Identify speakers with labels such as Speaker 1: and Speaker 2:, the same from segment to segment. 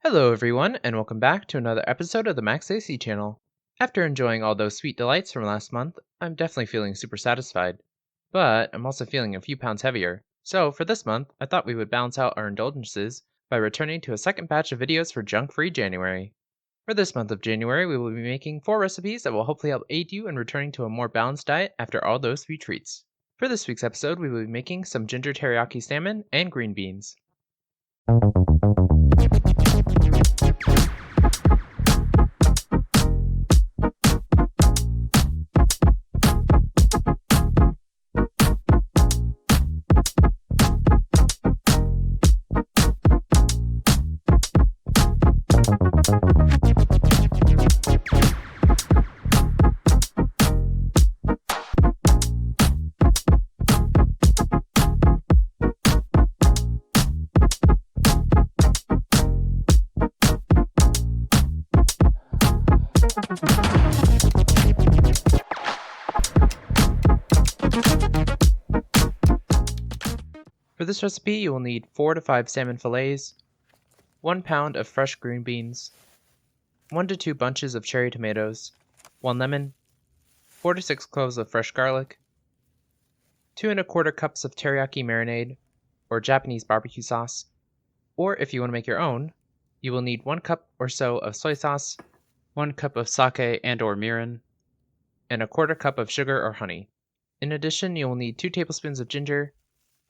Speaker 1: Hello everyone, and welcome back to another episode of the Max AC channel. After enjoying all those sweet delights from last month, I'm definitely feeling super satisfied. But I'm also feeling a few pounds heavier. So for this month, I thought we would balance out our indulgences by returning to a second batch of videos for junk-free January. For this month of January, we will be making 4 recipes that will hopefully help aid you in returning to a more balanced diet after all those sweet treats. For this week's episode, we will be making some ginger teriyaki salmon and green beans. For this recipe, you will need 4 to 5 salmon fillets, 1 pound of fresh green beans, 1 to 2 bunches of cherry tomatoes, 1 lemon, 4 to 6 cloves of fresh garlic, 2 1/4 cups of teriyaki marinade, or Japanese barbecue sauce, or if you want to make your own, you will need 1 cup or so of soy sauce, 1 cup of sake and/or mirin, and 1/4 cup of sugar or honey. In addition, you will need 2 tablespoons of ginger,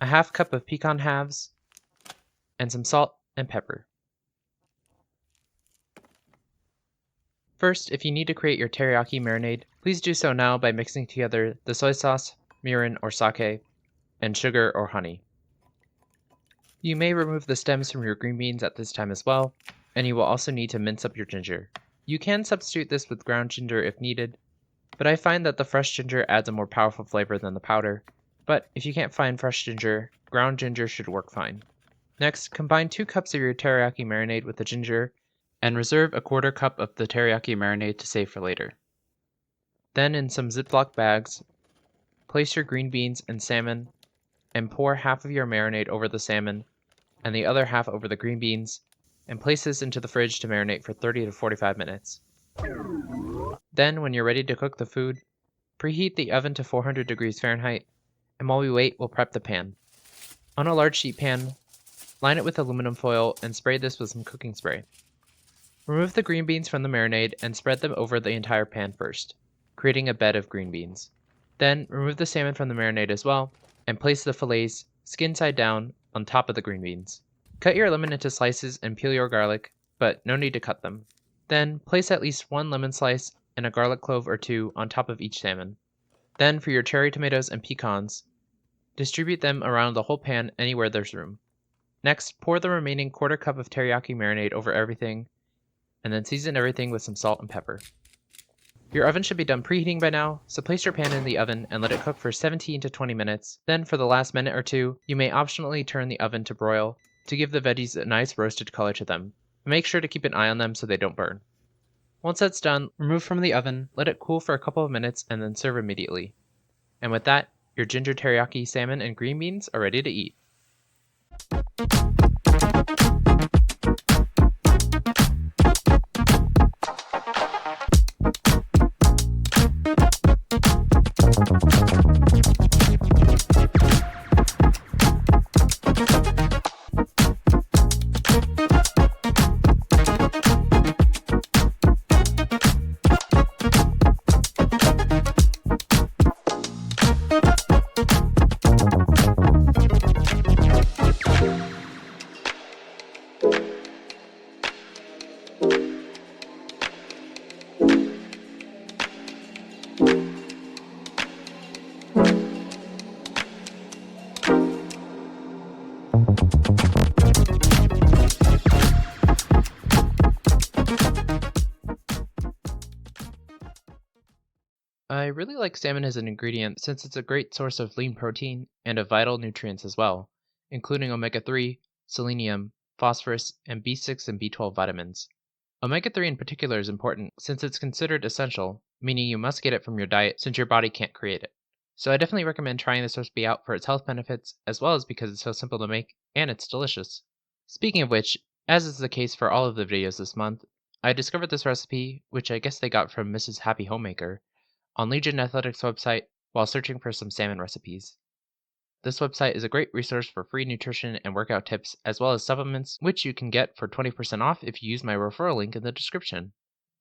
Speaker 1: a half cup of pecan halves, and some salt and pepper. First, if you need to create your teriyaki marinade, please do so now by mixing together the soy sauce, mirin or sake, and sugar or honey. You may remove the stems from your green beans at this time as well, and you will also need to mince up your ginger. You can substitute this with ground ginger if needed, but I find that the fresh ginger adds a more powerful flavor than the powder. But if you can't find fresh ginger, ground ginger should work fine. Next, combine 2 cups of your teriyaki marinade with the ginger, and reserve 1/4 cup of the teriyaki marinade to save for later. Then in some Ziploc bags, place your green beans and salmon, and pour half of your marinade over the salmon, and the other half over the green beans, and place this into the fridge to marinate for 30 to 45 minutes. Then, when you're ready to cook the food, preheat the oven to 400 degrees Fahrenheit, and while we wait, we'll prep the pan. On a large sheet pan, line it with aluminum foil and spray this with some cooking spray. Remove the green beans from the marinade and spread them over the entire pan first, creating a bed of green beans. Then, remove the salmon from the marinade as well, and place the fillets, skin side down, on top of the green beans. Cut your lemon into slices and peel your garlic, but no need to cut them. Then, place at least 1 lemon slice and a garlic clove or 2 on top of each salmon. Then, for your cherry tomatoes and pecans, distribute them around the whole pan anywhere there's room. Next, pour the remaining 1/4 cup of teriyaki marinade over everything, and then season everything with some salt and pepper. Your oven should be done preheating by now, so place your pan in the oven and let it cook for 17 to 20 minutes. Then for the last minute or 2, you may optionally turn the oven to broil to give the veggies a nice roasted color to them. Make sure to keep an eye on them so they don't burn. Once that's done, remove from the oven, let it cool for a couple of minutes, and then serve immediately. And with that, your ginger teriyaki salmon and green beans are ready to eat. I really like salmon as an ingredient since it's a great source of lean protein and of vital nutrients as well, including omega-3, selenium, phosphorus, and B6 and B12 vitamins. Omega-3 in particular is important since it's considered essential, meaning you must get it from your diet since your body can't create it. So I definitely recommend trying this recipe out for its health benefits as well as because it's so simple to make and it's delicious. Speaking of which, As is the case for all of the videos this month, I discovered this recipe, which I guess they got from Mrs. Happy Homemaker, on Legion Athletics website while searching for some salmon recipes. This website is a great resource for free nutrition and workout tips, as well as supplements, which you can get for 20% off if you use my referral link in the description.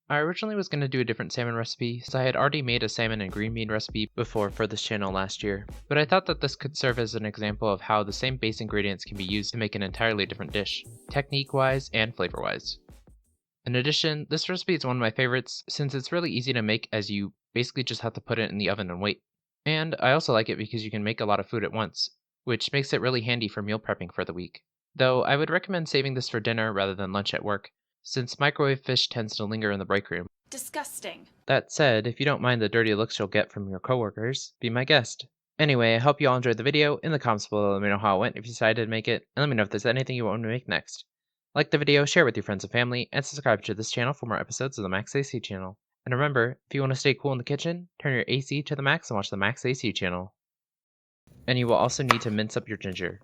Speaker 1: I originally was going to do a different salmon recipe, since I had already made a salmon and green bean recipe before for this channel last year, but I thought that this could serve as an example of how the same base ingredients can be used to make an entirely different dish, technique-wise and flavor-wise. In addition, this recipe is one of my favorites since it's really easy to make as you basically just have to put it in the oven and wait. And I also like it because you can make a lot of food at once, which makes it really handy for meal prepping for the week. Though I would recommend saving this for dinner rather than lunch at work, since microwave fish tends to linger in the break room.
Speaker 2: Disgusting.
Speaker 1: That said, if you don't mind the dirty looks you'll get from your coworkers, be my guest. Anyway, I hope you all enjoyed the video. In the comments below, let me know how it went if you decided to make it, and let me know if there's anything you want me to make next. Like the video, share it with your friends and family, and subscribe to this channel for more episodes of the Max AC channel. And remember, if you want to stay cool in the kitchen, turn your AC to the max and watch the Max AC channel. And you will also need to mince up your ginger.